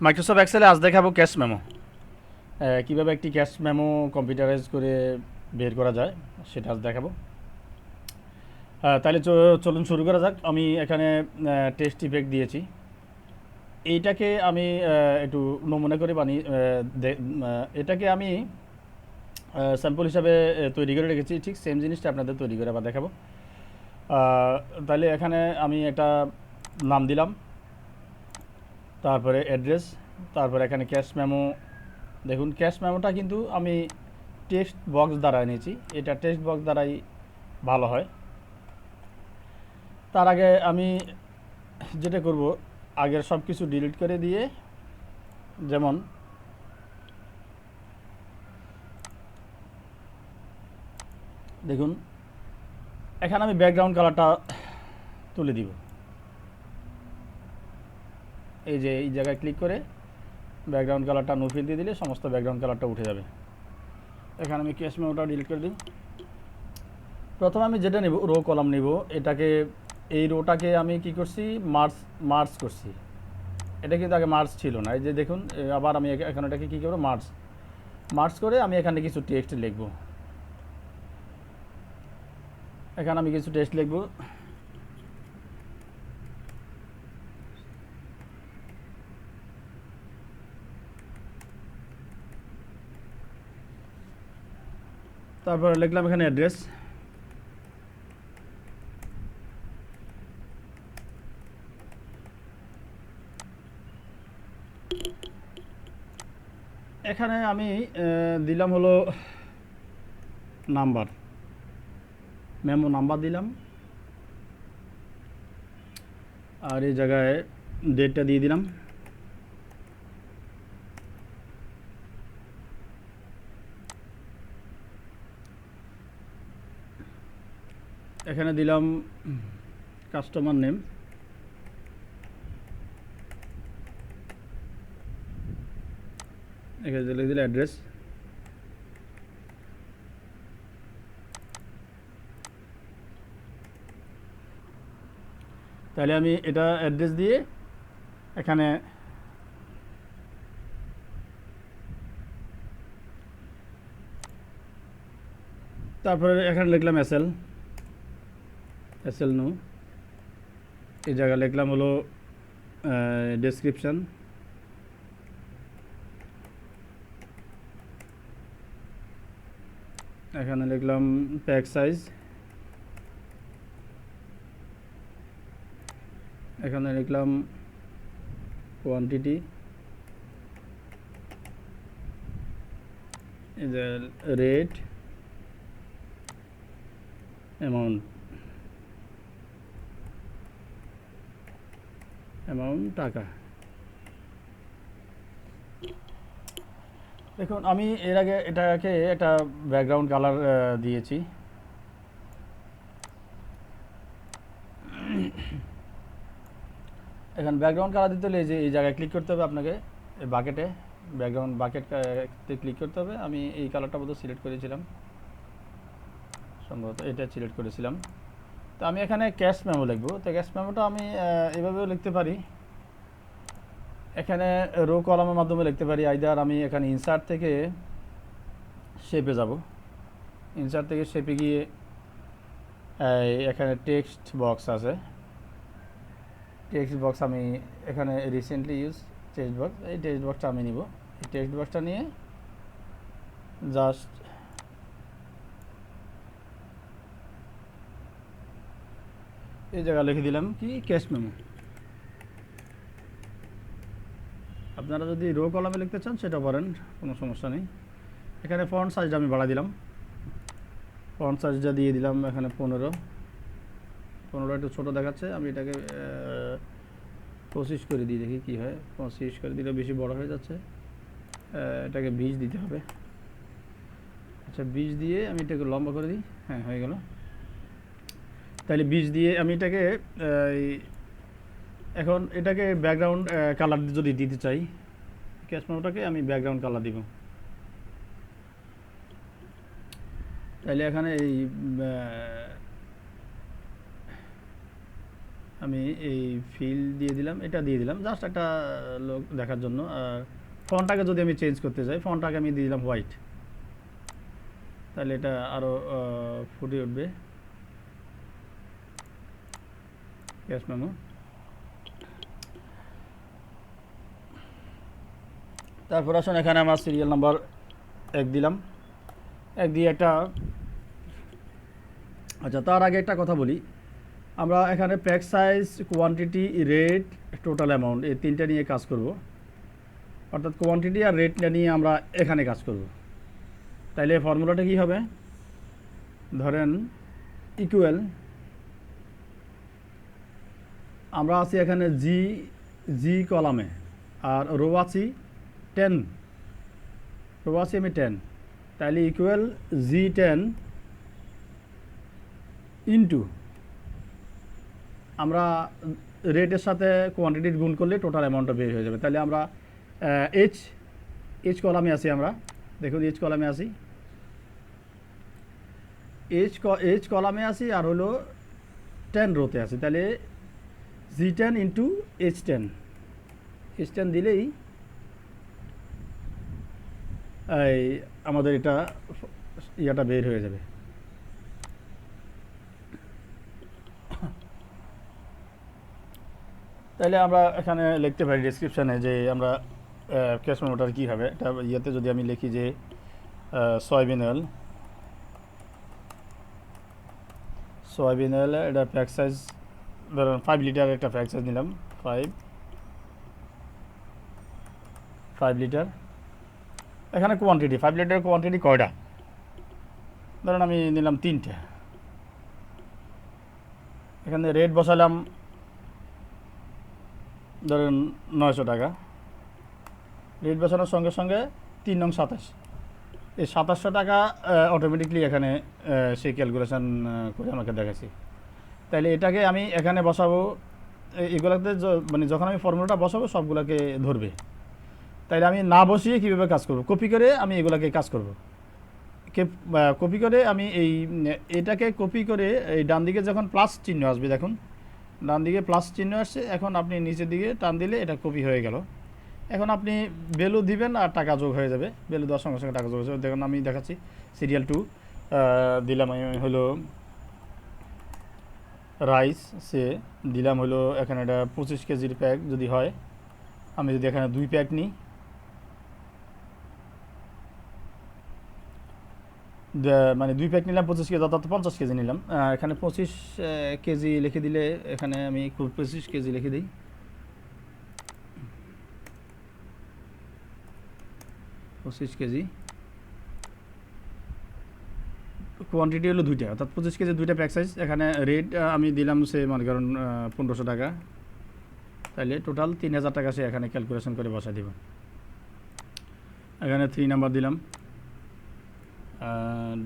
Microsoft এক্সেলে আজ দেখাবো cash memo. কীভাবে একটি ক্যাশ মেমো কম্পিউটারাইজ করে বের করা যায় সেটা আজ দেখাবো। তাহলে চলুন শুরু করা যাক। আমি এখানে টেস্ট ইফেক্ট দিয়েছি। এইটাকে আমি একটু নমুনা করে এটাকে আমি স্যাম্পল হিসাবে তৈরি করে রেখেছি। ঠিক সেম জিনিসটা আপনাদের তৈরি করে আবার দেখাবো। তাহলে এখানে আমি একটা নাম দিলাম, তারপরে অ্যাড্রেস, তারপরে এখানে ক্যাশ মেমো। দেখুন ক্যাশ মেমোটা কিন্তু আমি টেক্সট বক্স দ্বারা নিয়েছি, এটা টেক্সট বক্স দ্বারাই ভালো হয়। তার আগে আমি যেটা করব, আগের সব কিছু ডিলিট করে দিয়ে, যেমন দেখুন এখানে আমি ব্যাকগ্রাউন্ড কালারটা তুলে দিব। এই যে এই জায়গায় ক্লিক করে ব্যাকগ্রাউন্ড কালারটা নো-ফিল দিয়ে দিলে সমস্ত ব্যাকগ্রাউন্ড কালারটা উঠে যাবে। এখানে আমি ক্যাশ মেমোটা ডিলিট করে দিই। প্রথমে আমি যেটা নেব, রো কলাম নেব। এটাকে, এই রোটাকে আমি কি করছি, মার্জ করছি। এটা কিন্তু আগে মার্জ ছিল না। এই যে দেখুন, আবার আমি এখন এটাকে কী করবো, মার্জ করে আমি এখানে কিছু টেক্সট লিখব। এখানে আমি কিছু টেক্সট লিখব। তারপর লিখলাম এখানে অ্যাড্রেস। এখানে আমি দিলাম হলো নাম্বার, মেমো নাম্বার দিলাম। আর এই জায়গায় ডেটটা দিয়ে দিলাম। এখানে দিলাম কাস্টমার নেম। এখানে লিখে দিলে অ্যাড্রেস। তাহলে আমি এটা অ্যাড্রেস দিয়ে এখানে তারপরে এখানে লিখলাম এসএল নো। এই জায়গায় লিখলাম হলো ডেসক্রিপশান। এখানে লিখলাম প্যাক সাইজ। এখানে লিখলাম কোয়ান্টিটি। এই যে রেট, অ্যামাউন্ট টাকা। দেখুন আমি এর আগে এটাকে একটা ব্যাকগ্রাউন্ড কালার দিয়েছি। এখন ব্যাকগ্রাউন্ড কালার দিতে হলে যে এই জায়গায় ক্লিক করতে হবে আপনাকে, এই বাকেটে, ব্যাকগ্রাউন্ড বাকেটতে ক্লিক করতে হবে। আমি এই কালারটা বোধহয় সিলেক্ট করেছিলাম, সম্ভবত এটা সিলেক্ট করেছিলাম। তো আমি এখানে ক্যাশ মেমো লিখবো। তো ক্যাশ মেমোটা আমি এভাবেও লিখতে পারি, এখানে রো কলামের মাধ্যমে লিখতে পারি। আইদার আমি এখানে ইনসার্ট থেকে শেপে যাব, ইনসার্ট থেকে শেপে গিয়ে এখানে টেক্সট বক্স আছে, টেক্সট বক্স আমি এখানে রিসেন্টলি ইউজ টেক্সট বক্স, এই টেক্সট বক্সটা আমি নিব। এই টেক্সট বক্সটা নিয়ে জাস্ট এই জায়গায় লিখে দিলাম কি, ক্যাশ মেমো। আপনারা যদি রো কলামে লিখতে চান সেটা পারেন, কোনো সমস্যা নেই। এখানে ফন্ট সাইজটা আমি বাড়া দিলাম, ফন্ট সাইজটা দিয়ে দিলাম এখানে 15। একটু ছোটো দেখাচ্ছে, আমি এটাকে 25 করে দিই, দেখি কী হয়। 25 করে দিলে বেশি বড় হয়ে যাচ্ছে, এটাকে 20 দিতে হবে। আচ্ছা 20 দিয়ে আমি এটাকে লম্বা করে দিই। হ্যাঁ, হয়ে গেল। তাহলে 20 দিয়ে আমি এটাকে এখন এটাকে ব্যাকগ্রাউন্ড কালার যদি দিতে চাই, ক্যাশ মেমোটাকে আমি ব্যাকগ্রাউন্ড কালার দিব। তাহলে এখানে এই আমি এই ফিল দিয়ে দিলাম, এটা দিয়ে দিলাম জাস্ট একটা লোক দেখার জন্য। আর ফন্টটাকে যদি আমি চেঞ্জ করতে চাই, ফন্টটাকে আমি দিয়ে দিলাম হোয়াইট, তাহলে এটা আরও ফুটে উঠবে। ক্যাশ মেমো, তারপর আসুন এখানে আমার সিরিয়াল নাম্বার 1 দিলাম, 1 দিয়ে একটা। আচ্ছা, তার আগে একটা কথা বলি, আমরা এখানে pack size, quantity, rate, total amount এই 3টা নিয়ে কাজ করব। অর্থাৎ কোয়ান্টিটি আর রেটটা নিয়ে আমরা এখানে কাজ করব। তাইলে ফর্মুলাটা কি হবে? ধরেন ইকুয়াল, আমরা আছি এখানে জি কলামে, আর রো আছি 10, রো আছি আমি 10, তাইলে ইকুয়াল G10 ইন্টু আমরা রেটের সাথে কোয়ান্টিটির গুণ করলে টোটাল অ্যামাউন্টটা বের হয়ে যাবে। তাহলে আমরা এইচ কলামে আছি, আমরা দেখুন এইচ কলামে আছি, এইচ কলামে আছি আর হলো 10 রোতে আছি। তাহলে G10 ইন্টু H10 দিলেই এই আমাদের এটা ইয়াটা বের হয়ে যাবে। তাইলে আমরা এখানে লিখতে পারি ডেসক্রিপশানে যে আমরা ক্যাশ মেমোটার কী হবে। এটা ইয়েতে যদি আমি লিখি যে সয়াবিন অয়েল, এটা প্যাক সাইজ ধরুন 5 লিটার, একটা প্যাক সাইজ নিলাম 5 লিটার। এখানে কোয়ান্টিটি 5 লিটার কোয়ান্টিটি কয়টা, ধরুন আমি নিলাম 3টে। এখানে রেট বসালাম ধরুন 900 টাকা। রেট বসানোর সঙ্গে সঙ্গে 3 নং 27, এই 2700 টাকা অটোমেটিকলি এখানে সেই ক্যালকুলেশান করে আমাকে দেখাচ্ছি। তাইলে এটাকে আমি এখানে বসাবো, এগুলোতে মানে যখন আমি ফর্মুলাটা বসাবো সবগুলোকে ধরবে। তাইলে আমি না বসিয়ে কীভাবে কাজ করব, কপি করে আমি এগুলোকে কাজ করব। কপি করে আমি এটাকে কপি করে এই ডান দিকে যখন প্লাস চিহ্ন আসবে, দেখুন ডান দিকে প্লাস চিহ্ন আসছে, এখন আপনি নিচের দিকে টান দিলে এটা কপি হয়ে গেল। এখন আপনি ভ্যালু দিবেন আর টাকা যোগ হয়ে যাবে, ভ্যালু দেওয়ার সঙ্গে সঙ্গে টাকা যোগ হয়ে যাবে। দেখুন আমি দেখাচ্ছি, সিরিয়াল 2 দিলাম আমি হলো রাইস, সে দিলাম হলো এখানে এটা 25 কেজির প্যাক যদি হয়, আমি যদি এখানে 2 প্যাক নিই, মানে 2 প্যাক নিলাম 25 কেজি, অর্থাৎ 50 কেজি নিলাম। এখানে 25 কেজি লিখে দিলে এখানে আমি 25 কেজি লিখে দিই। কেজি কোয়ান্টিটি হলো 2টা, অর্থাৎ 25 কেজি 2টা প্যাক সাইজ। এখানে রেট আমি দিলাম সে মনে করেন 1500 টাকা, তাইলে টোটাল 3000 টাকা সে এখানে ক্যালকুলেশন করে বসা দিব। এখানে 3 নাম্বার দিলাম,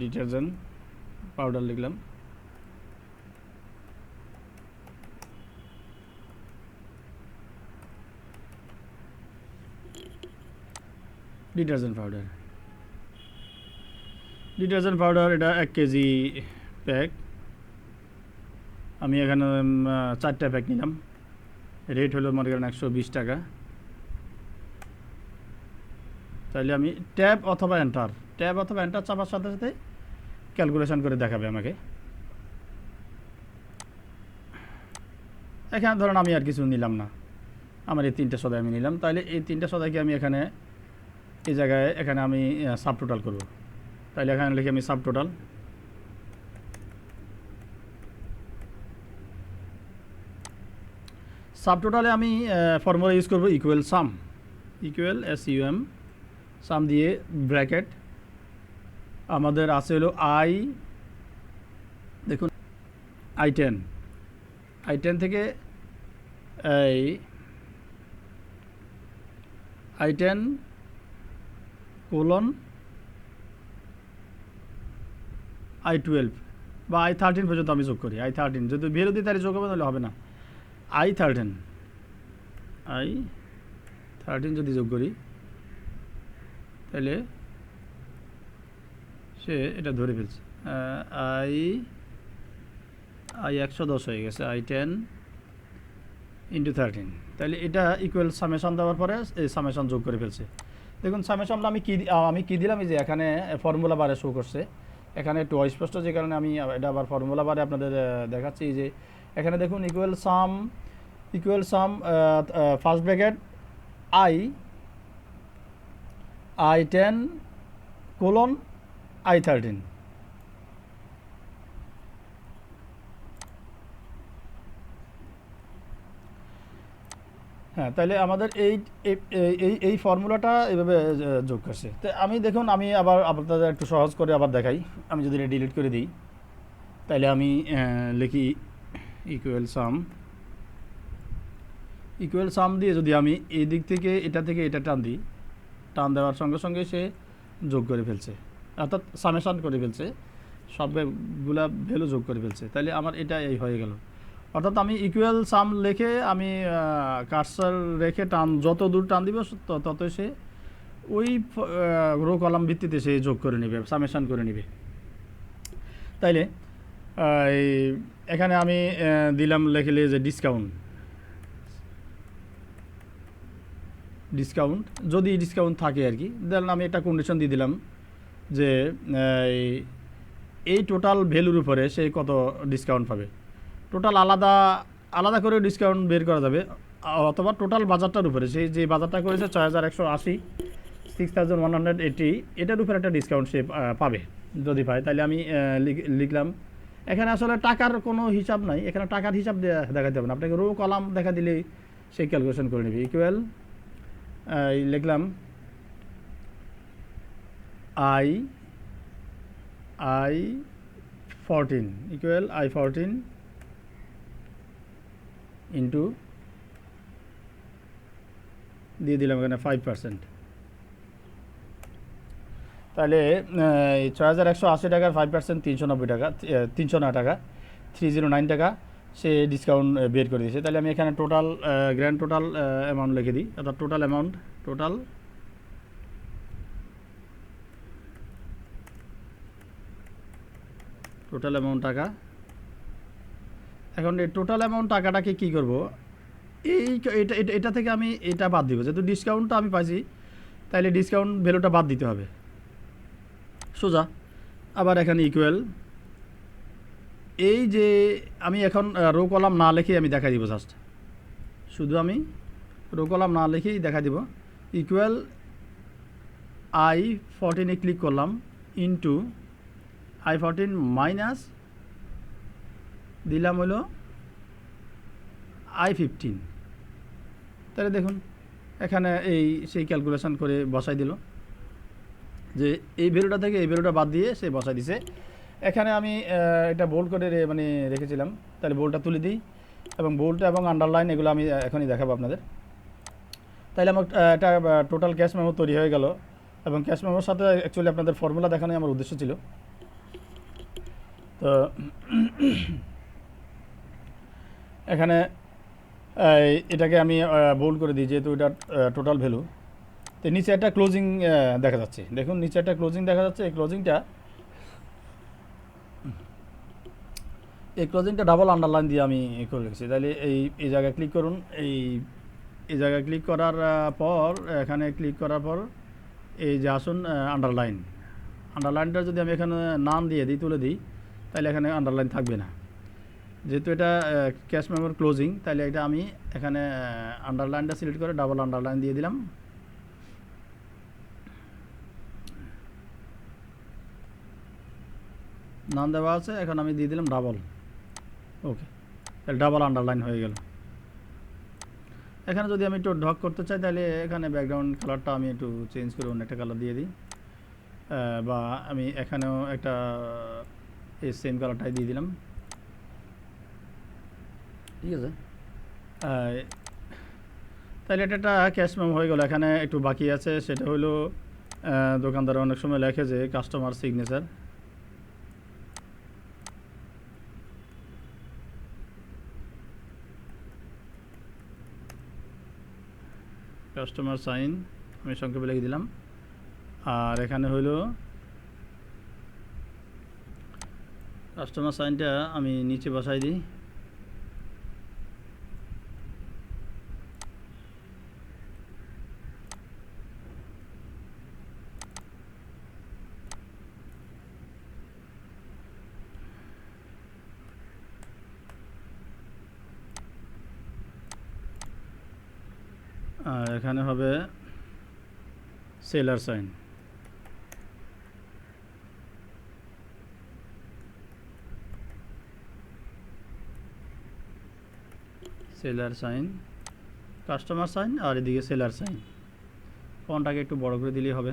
ডিটারজেন্ট পাউডার লিখলাম, ডিটারজেন্ট পাউডার এটা 1 কেজি প্যাক, আমি এখানে 4টা প্যাক নিলাম। রেট হলো মনে করেন 120 টাকা। তাহলে আমি ট্যাব অথবা এন্টার চাপার সাথে সাথে ক্যালকুলেশন করে দেখাবে আমাকে। এখানে ধরুন আমি আর কিছু নিলাম না, আমার এই 3টে সদাই আমি নিলাম। তাহলে এই 3টে সদাইকে আমি এখানে এই জায়গায় এখানে আমি সাব টোটাল করব। তাহলে এখানে লিখে আমি সাব টোটাল, আমি ফর্মুলা ইউজ করব ইকুয়াল SUM, সাম দিয়ে ব্র্যাকেট আমাদের আছে হলো দেখুন I10 থেকে এই I10 কোলন I12 বা I13 পর্যন্ত আমি যোগ করি। I13 যদি বিরোধী তারিখ যোগ হবে তাহলে হবে না। I13 যদি যোগ করি তাহলে সে এটা ধরে ফেলছে। I 110 হয়ে গেছে। I10 ইন্টু 13, তাহলে এটা ইকুয়াল সামেশন দেওয়ার পরে এই সামেশন যোগ করে ফেলছে। দেখুন সামেশনটা আমি কি দিলাম, এই যে এখানে ফর্মুলা বারে শো করছে, এখানে একটু অস্পষ্ট, যে কারণে আমি এটা আবার ফর্মুলা বারে আপনাদের দেখাচ্ছি। যে এখানে দেখুন ইকুয়াল সাম first bracket I10 colon I13। হ্যাঁ, তাহলে আমাদের এই ফর্মুলাটা এইভাবে যোগ করছে। তো আমি দেখুন, আমি আবার আপনাদের একটু সহজ করে আবার দেখাই। আমি যদি এটা ডিলিট করে দিই, তাহলে আমি লিখি ইকুয়াল সাম দিয়ে যদি আমি এই দিক থেকে এটা টান দিই, টান দেওয়ার সঙ্গে সঙ্গে সে যোগ করে ফেলছে, অর্থাৎ সামেশন করে ফেলছে, সবগুলা ভ্যালু যোগ করে ফেলছে। তাহলে আমার এটা এই হয়ে গেল। অর্থাৎ আমি ইকুয়াল সাম লিখে আমি কার্সার রেখে যত দূর টান দিব তত সে ওই রো কলাম ভিত্তিতে সে যোগ করে নেবে, সামেশন করে নেবে। তাইলে এখানে আমি দিলাম লিখলে যে ডিসকাউন্ট যদি ডিসকাউন্ট থাকে আর কি, দেন আমি একটা কন্ডিশন দিয়ে দিলাম যে এই টোটাল ভ্যালুর উপরে সে কত ডিসকাউন্ট পাবে। টোটাল আলাদা করে ডিসকাউন্ট বের করা যাবে, অথবা টোটাল বাজারটার উপরে সেই যে বাজারটা করেছে 6180, 6180, এটার উপরে একটা ডিসকাউন্ট সে পাবে যদি পায়। তাহলে আমি লিখলাম, এখানে আসলে টাকার কোনো হিসাব নাই, এখানে টাকার হিসাব দেখাতে হবে না, আপনাকে রো কলাম দেখা দিলেই সেই ক্যালকুলেশন করে নেবে। ইকুয়াল লিখলাম I14 ইকুয়াল I14 ইন্টু দিয়ে দিলাম এখানে 5%। তাহলে 6180 টাকার 5% 390 টাকা, 309 টাকা, 309 টাকা সে ডিসকাউন্ট বের করে দিয়েছে। তাহলে আমি এখানে গ্র্যান্ড টোটাল অ্যামাউন্ট লিখে দিই, অর্থাৎ টোটাল অ্যামাউন্ট টাকা। এখন এই টোটাল অ্যামাউন্ট টাকাটাকে কী করব, এটা থেকে আমি এটা বাদ দিব, যেহেতু ডিসকাউন্টটা আমি পাইছি, তাহলে ডিসকাউন্ট ভ্যালুটা বাদ দিতে হবে সোজা। আবার এখানে ইকুয়াল, এই যে আমি এখন রো কলাম না লিখেই আমি দেখা দিব, জাস্ট শুধু আমি রো কলাম না লিখেই দেখা দিব। ইকুয়াল I14 ক্লিক করলাম, ইন্টু I14 মাইনাস দিলাম হলো I15। তাহলে দেখুন এখানে সেই ক্যালকুলেশন করে বসাই দিল যে এই ভ্যালুটা থেকে এই ভ্যালুটা বাদ দিয়ে সে বসাই দিছে। এখানে আমি এটা বোল্ড করে রেখেছিলাম, তাহলে বোল্ডটা তুলে দিই, এবং বোল্ড এবং আন্ডারলাইন এগুলো আমি এখনই দেখাবো আপনাদের। তাহলে আমার এটা টোটাল ক্যাশ মেমো তৈরি হয়ে গেল, এবং ক্যাশ মেমোর সাথে অ্যাকচুয়ালি আপনাদের ফর্মুলা দেখানোই আমার উদ্দেশ্য ছিল। তো এখানে এটাকে আমি বোল্ড করে দিই, যেহেতু এটা টোটাল ভ্যালু। তো নিচে একটা ক্লোজিং দেখা যাচ্ছে, দেখুন নিচে একটা ক্লোজিং দেখা যাচ্ছে। এই ক্লোজিংটা ডাবল আন্ডারলাইন দিয়ে আমি করে রেখেছি। তাহলে এই জায়গায় ক্লিক করুন, এই জায়গায় ক্লিক করার পর, এখানে ক্লিক করার পর এই যে আসুন আন্ডারলাইনটা যদি আমি এখানে নাম দিয়ে দিই, তুলে দিই, তাহলে এখানে আন্ডারলাইন থাকবে না, যেহেতু এটা ক্যাশ মেমোর ক্লোজিং। তাহলে এটা আমি এখানে আন্ডারলাইনটা সিলেক্ট করে ডাবল আন্ডারলাইন দিয়ে দিলাম। নাম দেওয়া আছে, এখন আমি দিয়ে দিলাম ডাবল। ওকে, তাহলে ডাবল আন্ডারলাইন হয়ে গেল। এখানে যদি আমি একটু ঢক করতে চাই, তাহলে এখানে ব্যাকগ্রাউন্ড কালারটা আমি একটু চেঞ্জ করে অন্য একটা কালার দিয়ে দিই, বা আমি এখানেও একটা এই সেম কালারটাই দিয়ে দিলাম, ঠিক আছে। তাহলে এটা একটা ক্যাশ মেমো হয়ে গেল। এখানে একটু বাকি আছে, সেটা হলো দোকানদার অনেক সময় লেখে যে কাস্টমার সিগনেচার, কাস্টমার সাইন আমি সংক্ষেপে লিখে দিলাম। আর এখানে হইলো কাস্টমার সাইনটা আমি নিচে বসাই দিই, আর এখানে হবে seller sign. Seller sign, customer sign, আর এদিকে সেলার সাইন। ফন্টটাকে একটু বড় করে দিলেই হবে।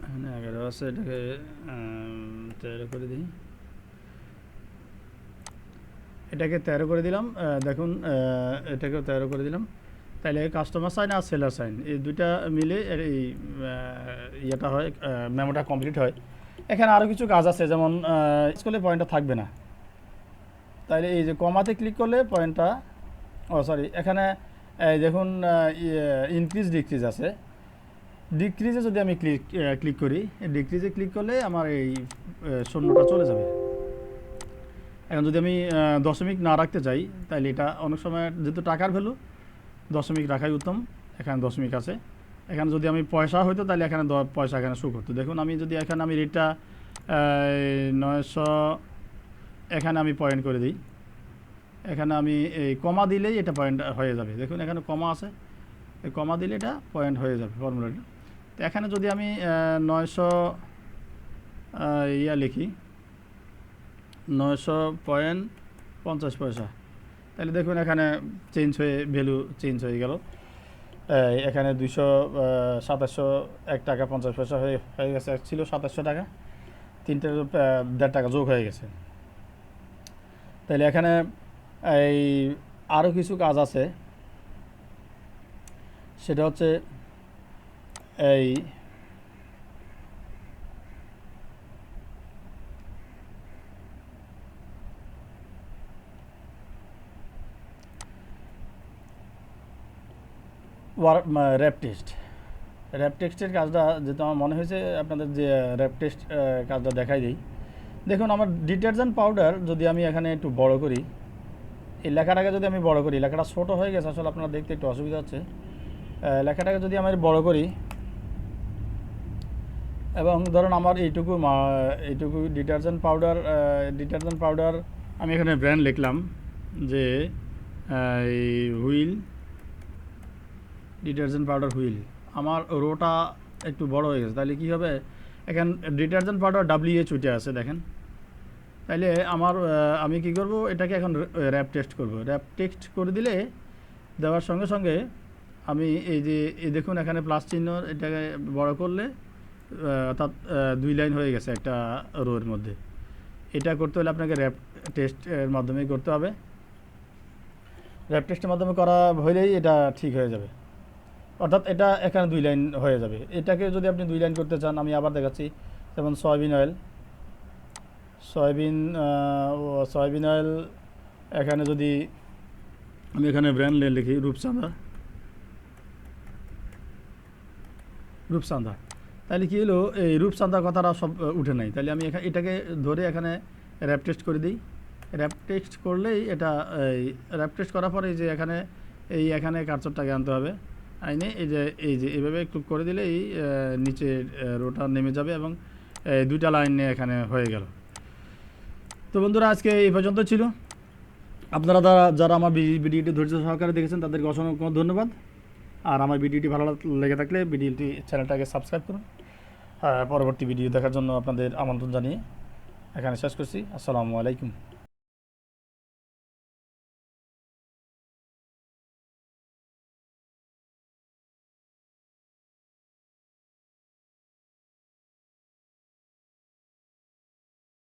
এখানে 11 আছে, এটাকে 13 করে দিই। এটাকে 13 করে দিলাম। দেখুন এটাকেও 13 করে দিলাম। তাহলে কাস্টমার সাইন আর সেলার সাইন এই দুইটা মিলে এই ইয়েটা হয়, মেমোটা কমপ্লিট হয়। এখানে আরও কিছু কাজ আছে, যেমন করলে পয়েন্টটা থাকবে না। তাইলে এই যে কমাতে ক্লিক করলে পয়েন্টটা, সরি, এখানে দেখুন ইনক্রিজ ডিক্রিজ আছে। ডিক্রিজে যদি আমি ক্লিক করি, ডিক্রিজে ক্লিক করলে আমার এই শূন্যটা চলে যাবে। এখন যদি আমি দশমিক না রাখতে চাই, তাহলে এটা অনেক সময় যেহেতু টাকার ভ্যালু, দশমিক রাখাই উত্তম। এখানে দশমিক আছে। এখানে যদি আমি পয়সা হইতো তাহলে এখানে পয়সা এখানে শো করতো। দেখুন আমি যদি এখানে আমি রেটটা 900 এখানে আমি পয়েন্ট করে দিই, এখানে আমি এই কমা দিলেই এটা পয়েন্ট হয়ে যাবে। দেখুন এখানে কমা আছে, এই কমা দিলে এটা পয়েন্ট হয়ে যাবে ফর্মুলাটা। তো এখানে যদি আমি 900 লিখি, 900.50 তাহলে দেখুন এখানে চেঞ্জ হয়ে ভ্যালু চেঞ্জ হয়ে গেল। এখানে 227 টাকা 50 পয়সা হয়ে গেছে। ছিল 2700 টাকা, 1.5 টাকা যোগ হয়ে গেছে। তাহলে এখানে এই আরও কিছু কাজ আছে, সেটা হচ্ছে এই র্যাপ টেস্ট। র্যাপ টেস্টের কাজটা যেহেতু আমার মনে হয়েছে আপনাদের যে র্যাপ টেস্ট কাজটা দেখাই দিই। দেখুন আমার ডিটারজেন্ট পাউডার যদি আমি এখানে একটু বড় করি, এই লেখাটাকে যদি আমি বড় করি, লেখাটা ছোটো হয়ে গেছে আসলে, আপনারা দেখতে একটু অসুবিধা হচ্ছে। লেখাটাকে যদি আমি বড় করি এবং ধরুন আমার এইটুকু ডিটারজেন্ট পাউডার আমি এখানে ব্র্যান্ড লিখলাম যে হুইল, ডিটারজেন্ট পাউডার হুইল। আমার রোটা একটু বড় হয়ে গেছে, তাহলে কী হবে, এখানে ডিটারজেন্ট পাউডার WH উঠে আছে দেখেন। তাইলে আমি কি করব, এটাকে এখন র্যাপ টেস্ট করব। র্যাপ টেক্সট করে দিলে, দেওয়ার সঙ্গে সঙ্গে আমি এই দেখুন এখানে প্লাস চিহ্ন, এটাকে বড় করলে অর্থাৎ 2 লাইন হয়ে গেছে একটা রোর মধ্যে। এটা করতে হলে আপনাকে র্যাপ টেস্টের মাধ্যমেই করতে হবে। র্যাপ টেস্টের মাধ্যমে করা হলেই এটা ঠিক হয়ে যাবে, অর্থাৎ এটা এখানে 2 লাইন হয়ে যাবে। এটাকে যদি আপনি 2 লাইন করতে চান, আমি আবার দেখাচ্ছি। যেমন সয়াবিন অয়েল, এখানে যদি আমি এখানে ব্র্যান্ড লিখি রূপসান্দা, তাহলে কী হলো, এই রূপসান্দা কথাটা সব উঠে নাই। তাহলে আমি এটাকে ধরে এখানে র্যাপ টেস্ট করে দিই। র্যাপ টেস্ট করলেই এটা, র্যাপ টেস্ট করার পরে যে এখানে কার্সরটাকে আনতে হবে, আইনে এই যে এভাবে ক্লিক করে দিলেই নিচে রোটা নেমে যাবে এবং 2টা লাইন এখানে হয়ে গেল। তো বন্ধুরা আজকে এই পর্যন্ত ছিল। আপনারা যারা আমার ভিডিওটি ধৈর্য সহকারে দেখেছেন তাদেরকে অসংখ্য ধন্যবাদ। আর আমার ভিডিওটি ভালো লেগে থাকলে চ্যানেলটাকে সাবস্ক্রাইব করুন। পরবর্তী ভিডিও দেখার জন্য আপনাদের আমন্ত্রণ জানিয়ে এখানে শেষ করছি। আসসালামু আলাইকুম।